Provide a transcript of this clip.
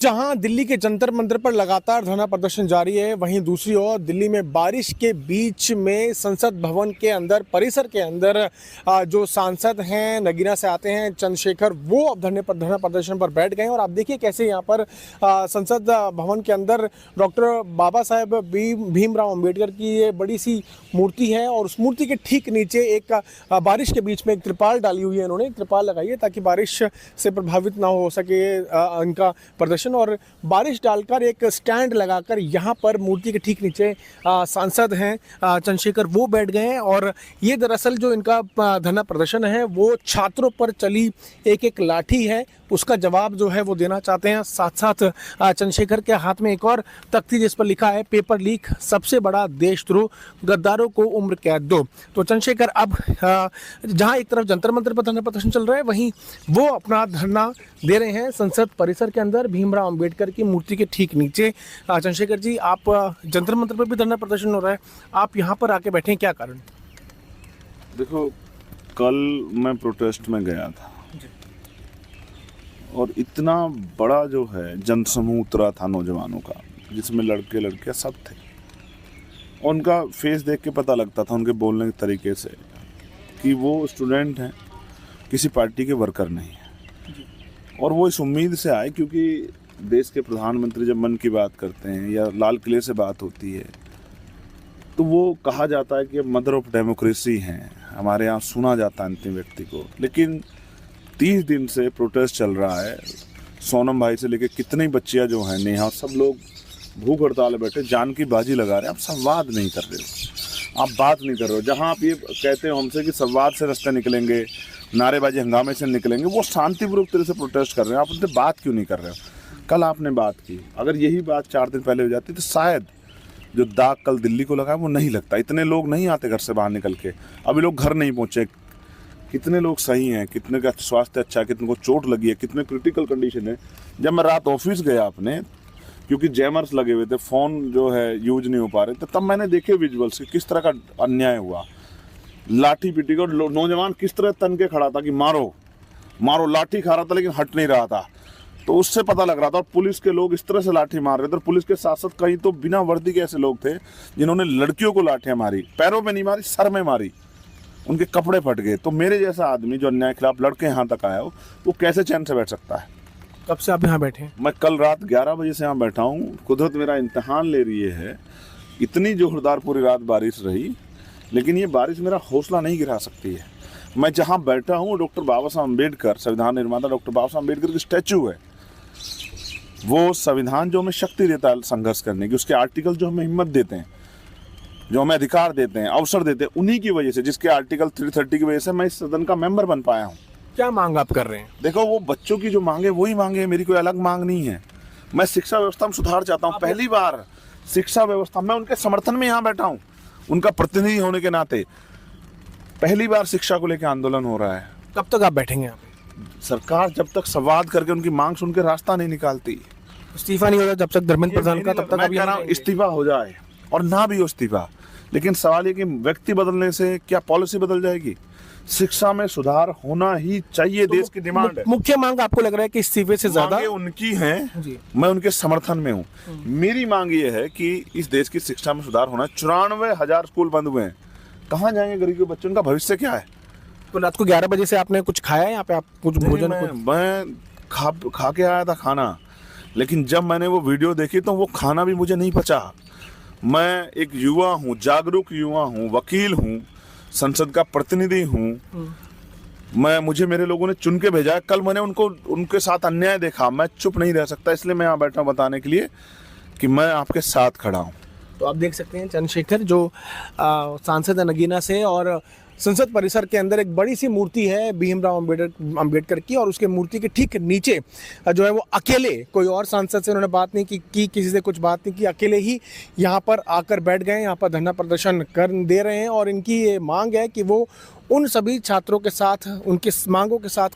जहां दिल्ली के जंतर मंतर पर लगातार धरना प्रदर्शन जारी है, वहीं दूसरी ओर दिल्ली में बारिश के बीच में संसद भवन के अंदर, परिसर के अंदर जो सांसद हैं, नगीना से आते हैं, चंद्रशेखर, वो अब धरना प्रदर्शन पर बैठ गए हैं। और आप देखिए कैसे यहाँ पर संसद भवन के अंदर डॉक्टर बाबा साहेब भीमराव अंबेडकर की ये बड़ी सी मूर्ति है और उस मूर्ति के ठीक नीचे एक बारिश के बीच में एक त्रिपाल डाली हुई है। इन्होंने एक त्रिपाल लगाई है ताकि बारिश से प्रभावित ना हो सके इनका प्रदर्शन। और बारिश डालकर एक स्टैंड लगाकर यहाँ पर मूर्ति के ठीक नीचे सांसद हैं चंद्रशेखर, वो बैठ गए हैं। और ये दरअसल जो इनका धरना प्रदर्शन है वो छात्रों पर चली एक लाठी है, उसका जवाब जो है वो देना चाहते हैं। साथ साथ चंद्रशेखर के हाथ में एक और तख्ती जिस पर लिखा है पेपर लीक, सबसे बड़ा देशद्रोह, गद्दारों को उम्र कैद दो। तो चंद्रशेखर अब जहां एक तरफ जंतर मंतर पर धरना प्रदर्शन चल रहा है, वहीं वो अपना धरना दे रहे हैं संसद परिसर के अंदर भीमराव अंबेडकर की मूर्ति के ठीक नीचे। चंद्रशेखर जी, आप जंतर मंतर पर भी धरना प्रदर्शन हो रहा है, आप यहाँ पर आके बैठे हैं, क्या कारण? देखो, कल मैं प्रोटेस्ट में गया था और इतना बड़ा जो है जनसमूह उतरा था नौजवानों का, जिसमें लड़के लड़कियां सब थे। उनका फेस देख के पता लगता था, उनके बोलने के तरीके से, कि वो स्टूडेंट हैं, किसी पार्टी के वर्कर नहीं है। और वो इस उम्मीद से आए, क्योंकि देश के प्रधानमंत्री जब मन की बात करते हैं या लाल किले से बात होती है तो वो कहा जाता है कि मदर ऑफ डेमोक्रेसी हैं, हमारे यहाँ सुना जाता है अंतिम व्यक्ति को। लेकिन 30 दिन से प्रोटेस्ट चल रहा है, सोनम भाई से लेके कितनी बच्चियां जो हैं, नेहा, सब लोग भूख हड़ताल बैठे, जान की बाजी लगा रहे हैं। आप संवाद नहीं कर रहे हो, आप बात नहीं कर रहे हो। जहां आप ये कहते हो हमसे कि संवाद से रास्ते निकलेंगे, नारेबाजी हंगामे से निकलेंगे, वो शांतिपूर्वक तरह से प्रोटेस्ट कर रहे हैं। आप उनसे बात क्यों नहीं कर रहे हो? कल आपने बात की, अगर यही बात 4 दिन पहले हो जाती तो शायद जो दाग कल दिल्ली को लगा है वो नहीं लगता। इतने लोग नहीं आते घर से बाहर निकल के, अभी लोग घर नहीं पहुंचे। कितने लोग सही हैं, कितने का स्वास्थ्य अच्छा है, कितने को चोट लगी है, कितने क्रिटिकल कंडीशन है। जब मैं रात ऑफिस गया अपने, क्योंकि जैमर्स लगे हुए थे, फ़ोन जो है यूज नहीं हो पा रहे थे, तब मैंने देखे विजुअल्स कि किस तरह का अन्याय हुआ। लाठी पीटी को नौजवान किस तरह तन के खड़ा था कि मारो मारो, लाठी खा रहा था लेकिन हट नहीं रहा था। तो उससे पता लग रहा था। और पुलिस के लोग इस तरह से लाठी मार रहे थे, और पुलिस के साथ साथ कहीं तो बिना वर्दी के ऐसे लोग थे जिन्होंने लड़कियों को लाठियां मारी, पैरों में नहीं मारी, सर में मारी, उनके कपड़े फट गए। तो मेरे जैसा आदमी जो अन्याय के खिलाफ लड़के यहाँ तक आया हो, वो कैसे चैन से बैठ सकता है? कब से आप यहाँ बैठे हैं? मैं कल रात 11 बजे से यहाँ बैठा हूँ। कुदरत मेरा इम्तिहान ले रही है। इतनी जोरदार पूरी रात बारिश रही, लेकिन ये बारिश मेरा हौसला नहीं गिरा सकती है। मैं जहाँ बैठा हूँ डॉक्टर बाबा साहब अम्बेडकर, संविधान निर्माता डॉक्टर बाबा साहब अम्बेडकर की स्टैचू है। वो संविधान जो हमें शक्ति देता है संघर्ष करने की, उसके आर्टिकल जो हमें हिम्मत देते हैं, जो हमें अधिकार देते हैं, अवसर देते हैं, उन्हीं की वजह से, जिसके आर्टिकल 330 की वजह से मैं इस सदन का मेंबर बन पाया हूँ। क्या मांग आप कर रहे हैं? देखो, वो बच्चों की जो मांगे वही मांगे, मेरी कोई अलग मांग नहीं है। मैं शिक्षा व्यवस्था में सुधार चाहता हूँ। पहली बार शिक्षा व्यवस्था, मैं उनके समर्थन में यहाँ बैठा हूँ, उनका प्रतिनिधि होने के नाते पहली बार शिक्षा को लेकर आंदोलन हो रहा है। कब तक आप बैठेंगे यहाँ पे? सरकार जब तक संवाद करके उनकी मांग सुन के रास्ता नहीं निकालती, इस्तीफा नहीं होता जब तक धर्मेंद्र प्रधान का, तब तक मैं कह रहा हूं इस्तीफा हो जाए और ना भी हो इस्तीफा, लेकिन सवाल ये कि व्यक्ति बदलने से क्या पॉलिसी बदल जाएगी? शिक्षा में सुधार होना ही चाहिए, देश की डिमांड है। मुख्य मांग आपको लग रहा है कि इस्तीफे से ज्यादा उनकी हैं, मैं उनके समर्थन में हूँ। मेरी मांग ये है कि इस देश की शिक्षा में सुधार होना। 94,000 स्कूल बंद हुए हैं, कहाँ जाएंगे गरीब के बच्चों? उनका भविष्य क्या है? तो रात को 11 बजे से आपने कुछ खाया है यहाँ पे? आप कुछ भोजन? मैं खा के आया था खाना, लेकिन जब मैंने वो वीडियो देखी तो वो खाना भी मुझे नहीं पचा। मैं एक युवा हूँ, जागरूक युवा हूँ, वकील हूँ, संसद का प्रतिनिधि हूँ। मुझे मेरे लोगों ने चुन के भेजा है। कल मैंने उनके साथ अन्याय देखा, मैं चुप नहीं रह सकता, इसलिए मैं यहाँ बैठा हूँ बताने के लिए कि मैं आपके साथ खड़ा हूँ। तो आप देख सकते हैं चंद्रशेखर जो सांसद है नगीना से, और संसद परिसर के अंदर एक बड़ी सी मूर्ति है भीमराव अंबेडकर की, और उसके मूर्ति के ठीक नीचे जो है वो अकेले, कोई और सांसद से उन्होंने बात नहीं की, किसी से कुछ बात नहीं की, अकेले ही यहाँ पर आकर बैठ गए, यहाँ पर धरना प्रदर्शन कर दे रहे हैं। और इनकी ये मांग है कि वो उन सभी छात्रों के साथ, उनकी मांगों के साथ